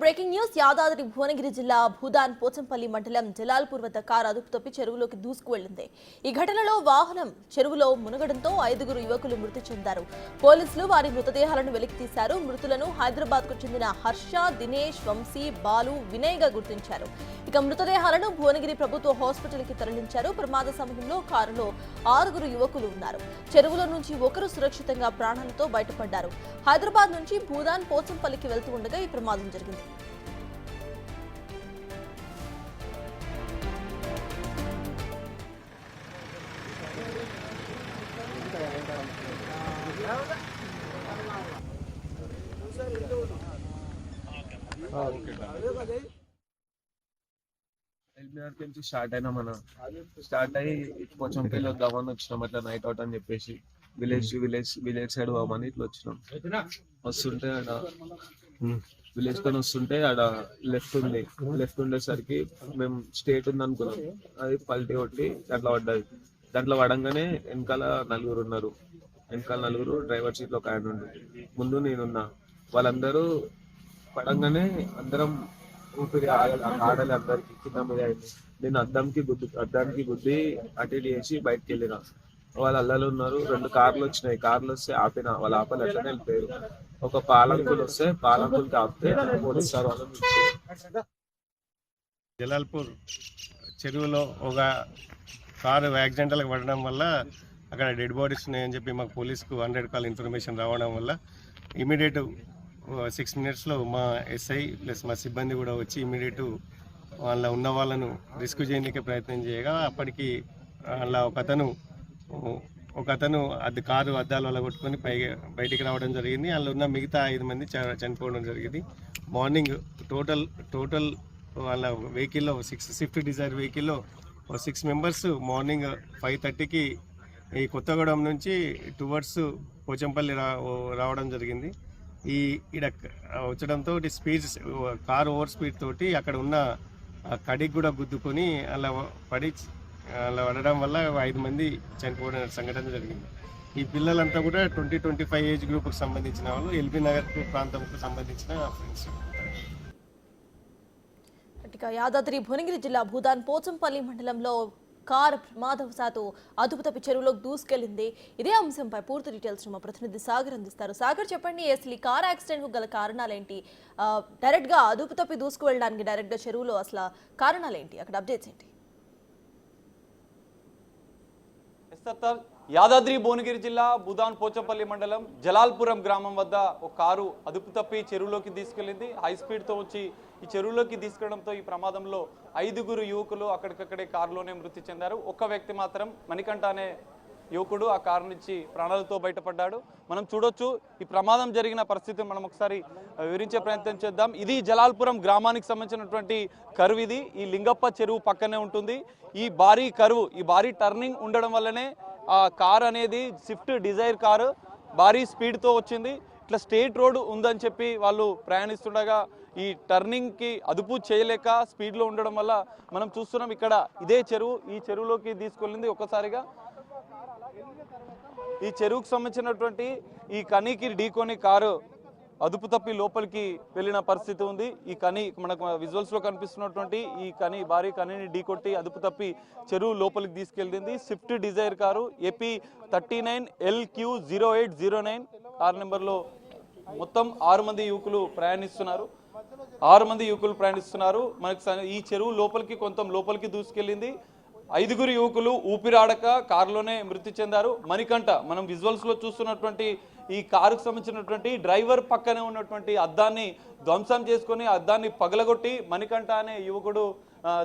Breaking news Yadadri Bhuvanagiri జిల్లా భూదాన్ పోచంపల్లి మండలం జలాల్పూర్ వద్ద కారు అదుపు తప్పి చెరువులోకి దూసుకువెళ్లింది. ఈ ఘటనలో వాహనం చెరువులో మునగడంతో 5 యువకులు మృతి చెందారు. పోలీసులు వారి మృతదేహాలను వెలికితీశారు. మృతులను హైదరాబాద్ కు చెందిన హర్ష, దినేష్, వంశీ, బాలు, వినయ్ గా గుర్తించారు. ఇక మృతదేహాలను భువనగిరి ప్రభుత్వ హాస్పిటల్ కి తరలించారు. ప్రమాద సమయంలో కారులో 6 యువకులు ఉన్నారు. చెరువులో నుంచి ఒకరు సురక్షితంగా ప్రాణాలతో బయటపడ్డారు. హైదరాబాద్ నుంచి భూదాన్ పోచంపల్లికి వెళ్తూ ఉండగా ఈ ప్రమాదం జరిగింది. ఎల్బీఆర్ నుంచి స్టార్ట్ అయినా స్టార్ట్ అయ్యి కొంచెం పిల్లలు వద్దామని వచ్చినాం. అట్లా నైట్ అవుట్ అని చెప్పేసి విలేజ్ సైడ్ పోమని ఇట్లా వచ్చినాం. వస్తుంటే ఆడ విలేజ్ తో వస్తుంటే ఆడ లెఫ్ట్ ఉండేసరికి మేము స్టేట్ ఉంది అనుకున్నాం. అది పల్టీ కొట్టి దాంట్లో పడ్డది. దాంట్లో పడంగానే వెనకాల 4 ఉన్నారు. వెనకాల 4 డ్రైవర్ సీట్ లో ఒక ఆయన ఉండి ముందు నేనున్నా. వాళ్ళందరూ పడంగానే అందరం ఊపిరి ఆడలే. అందరికి కింద మీద అయింది. నేను అద్దానికి గుద్ది అటు ఇటు చేసి బయటకు వెళ్ళిన. వాళ్ళు అల్లాలు ఉన్నారు. 2 కార్లు వచ్చినాయి. కార్లు వస్తే ఆపిన. వాళ్ళు ఆపలు అట్లనే వెళ్ళిపోయారు. ఒక పాలంకులు వస్తే పాలంకులకి ఆపితే పోలీసు సార్ వాళ్ళు జలాల్పూర్ చెరువులో ఒక కారు యాక్సిడెంటల్గా పడడం వల్ల అక్కడ డెడ్ బాడీస్ ఉన్నాయని చెప్పి మాకు పోలీసుకు 100 కాల్ ఇన్ఫర్మేషన్ రావడం వల్ల ఇమీడియట్ 6 minutesలో మా ఎస్ఐ ప్లస్ మా సిబ్బంది కూడా వచ్చి ఇమీడియట్ ఉన్న వాళ్ళను రెస్క్యూ చేయడానికి ప్రయత్నం చేయగా అప్పటికి అలా ఒక అతను అది కారు అద్దాల వల్ల కొట్టుకొని బయటికి రావడం జరిగింది. అందులో ఉన్న మిగతా 5 మంది చనిపోవడం జరిగింది. మార్నింగ్ టోటల్ వాళ్ళ వెహికల్లో స్విఫ్ట్ డిజైర్ వెహికల్లో 6 మెంబర్స్ మార్నింగ్ 5:30కి ఈ కొత్తగూడెం నుంచి టువర్డ్స్ పోచంపల్లి రావడం జరిగింది. ఈడ వచ్చడంతో కారు ఓవర్ స్పీడ్ తోటి అక్కడ ఉన్న కడికి కూడా గుద్దుకొని అలా పడడం వల్ల 5 మంది చనిపోవడం సంఘటన జరిగింది. ఈ పిల్లలంతా కూడా 20-25 ఏజ్ గ్రూప్కి సంబంధించిన వాళ్ళు, ఎల్బీ నగర్ ప్రాంతంకు సంబంధించిన ఫ్రెండ్స్. యాదాద్రి భువనగిరి జిల్లా భూదాన్ పోచంపల్లి మండలంలో కారు ప్రమాదవశాత్తు అదుపు తప్పి చెరువులోకి దూసుకెళ్లింది. ఇదే అంశంపై పూర్తి డీటెయిల్స్ మా ప్రతినిధి సాగర్ అందిస్తారు. సాగర్, చెప్పండి, అసలు ఈ కార్ యాక్సిడెంట్ కు గల కారణాలేంటి? డైరెక్ట్ గా అదుపు తప్పి దూసుకువెళ్ళడానికి డైరెక్ట్ గా చెరువులో అసలు కారణాలేంటి? అక్కడ అప్డేట్స్ ఏంటి? యాదాద్రి భువనగిరి జిల్లా భూదాన్ పోచంపల్లి మండలం జలాల్పురం గ్రామం వద్ద ఒక కారు అదుపు తప్పి చెరువులోకి తీసుకెళ్లింది. హై స్పీడ్తో వచ్చి ఈ చెరువులోకి తీసుకెళ్లడంతో ఈ ప్రమాదంలో 5 యువకులు అక్కడికక్కడే కారులోనే మృతి చెందారు. ఒక్క వ్యక్తి మాత్రం మణికంఠ అనే యువకుడు ఆ కారు నుంచి ప్రాణాలతో బయటపడ్డాడు. మనం చూడొచ్చు ఈ ప్రమాదం జరిగిన పరిస్థితిని మనం ఒకసారి వివరించే ప్రయత్నం చేద్దాం. ఇది జలాల్పురం గ్రామానికి సంబంధించినటువంటి కరువు. ఇది ఈ లింగప్ప చెరువు పక్కనే ఉంటుంది. ఈ భారీ టర్నింగ్ ఉండడం వల్లనే ఆ కార్ అనేది స్విఫ్ట్ డిజైర్ కారు భారీ స్పీడ్తో వచ్చింది. ఇట్లా స్టేట్ రోడ్ ఉందని చెప్పి వాళ్ళు ప్రయాణిస్తుండగా ఈ టర్నింగ్కి అదుపు చేయలేక స్పీడ్లో ఉండడం వల్ల మనం చూస్తున్నాం ఇక్కడ ఇదే చెరువు. ఈ చెరువులోకి తీసుకెళ్ళింది ఒక్కసారిగా. ఈ చెరువుకు సంబంధించినటువంటి ఈ కనీకి ఢీకొని కారు అదుపు తప్పి లోపలికి వెళ్ళిన పరిస్థితి ఉంది. ఈ కని మనకు విజువల్స్ లో కనిపిస్తున్నటువంటి ఈ భారీ కనీని ఢీకొట్టి అదుపు తప్పి చెరువు లోపలికి తీసుకెళ్ళింది. Swift Dzire car AP 39LQ0809 car నెంబర్లో మొత్తం 6 మంది యువకులు ప్రయాణిస్తున్నారు. మనకు ఈ చెరువు లోపలికి దూసుకెళ్ళింది. 5 యువకులు ఊపిరాడక కారులోనే మృతి చెందారు. మణికంఠ, మనం విజువల్స్ లో చూస్తున్నటువంటి ఈ కారుకు సంబంధించినటువంటి డ్రైవర్ పక్కనే ఉన్నటువంటి అద్దాన్ని ధ్వంసం చేసుకొని అద్దాన్ని పగలగొట్టి మణికంఠ అనే యువకుడు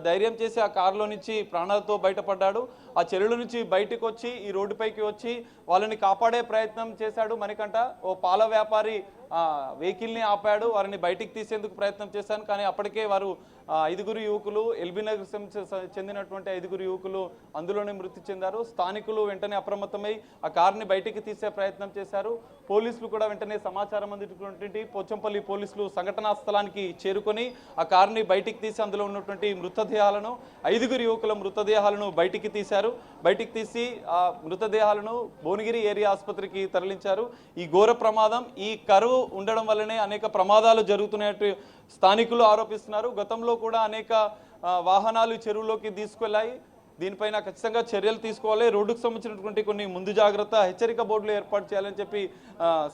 ధైర్యం చేసి ఆ కారులో నుంచి ప్రాణాలతో బయటపడ్డాడు. ఆ చెరువుల నుంచి బయటకు వచ్చి ఈ రోడ్డుపైకి వచ్చి వాళ్ళని కాపాడే ప్రయత్నం చేశాడు మణికంఠ. ఓ పాల వ్యాపారి వెహికల్ని ఆపాడు. వారిని బయటికి తీసేందుకు ప్రయత్నం చేశాను, కానీ అప్పటికే వారు 5 యువకులు ఎల్బీ నగర్ చెందినటువంటి 5 యువకులు అందులోనే మృతి చెందారు. స్థానికులు వెంటనే అప్రమత్తమై ఆ కారుని బయటికి తీసే ప్రయత్నం చేశారు. పోలీసులు కూడా వెంటనే సమాచారం అందినటువంటి పోచంపల్లి పోలీసులు సంఘటనా స్థలానికి చేరుకొని ఆ కారుని బయటికి తీసి అందులో ఉన్నటువంటి 5 యువకుల మృతదేహాలను బయటికి తీసి ఆ మృతదేహాలను భువనగిరి ఏరియా ఆసుపత్రికి తరలించారు. ఈ ఘోర ప్రమాదం ఈ కరువు ఉండడం వల్లనే అనేక ప్రమాదాలు జరుగుతున్నట్టు స్థానికులు ఆరోపిస్తున్నారు. గతంలో కూడా అనేక వాహనాలు చెరువులోకి తీసుకెళ్లాయి. దీనిపైన ఖచ్చితంగా చర్యలు తీసుకోవాలి. రోడ్డుకు సంబంధించినటువంటి కొన్ని ముందు జాగ్రత్త హెచ్చరిక బోర్డులు ఏర్పాటు చేయాలని చెప్పి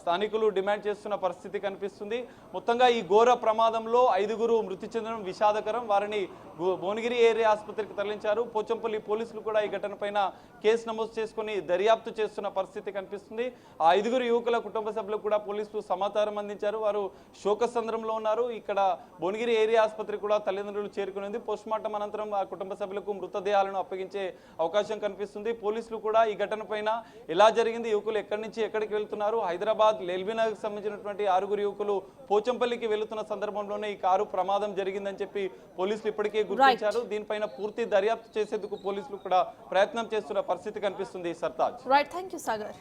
స్థానికులు డిమాండ్ చేస్తున్న పరిస్థితి కనిపిస్తుంది. మొత్తంగా ఈ ఘోర ప్రమాదంలో 5గురు మృతి చెందడం విషాదకరం. వారిని భువనగిరి ఏరియా ఆసుపత్రికి తరలించారు. పోచంపల్లి పోలీసులు కూడా ఈ ఘటనపైన కేసు నమోదు చేసుకుని దర్యాప్తు చేస్తున్న పరిస్థితి కనిపిస్తుంది. ఆ 5గురు యువకుల కుటుంబ సభ్యులకు కూడా పోలీసులు సమాచారం అందించారు. వారు శోకసంద్రంలో ఉన్నారు. ఇక్కడ భువనగిరి ఏరియా ఆసుపత్రికి కూడా తల్లిదండ్రులు చేరుకునేది. పోస్ట్మార్టం అనంతరం ఆ కుటుంబ సభ్యులకు మృతదేహాలను అప్పగించే అవకాశం కనిపిస్తుంది. పోలీసులు కూడా ఈ ఘటన పైన ఎలా జరిగింది, యువకులు ఎక్కడి నుంచి ఎక్కడికి వెళ్తున్నారు, హైదరాబాద్ ఎల్బీనగర్కి సంబంధించినటువంటి 6గురు యువకులు పోచంపల్లికి వెళుతున్న సందర్భంలోనే ఈ కారు ప్రమాదం జరిగిందని చెప్పి పోలీసులు ఇప్పటికే గుర్తించారు. దీనిపైన పూర్తి దర్యాప్తు చేసేందుకు పోలీసులు కూడా ప్రయత్నం చేస్తున్న పరిస్థితి కనిపిస్తుంది. Sartaj. Right, thank you Sagar.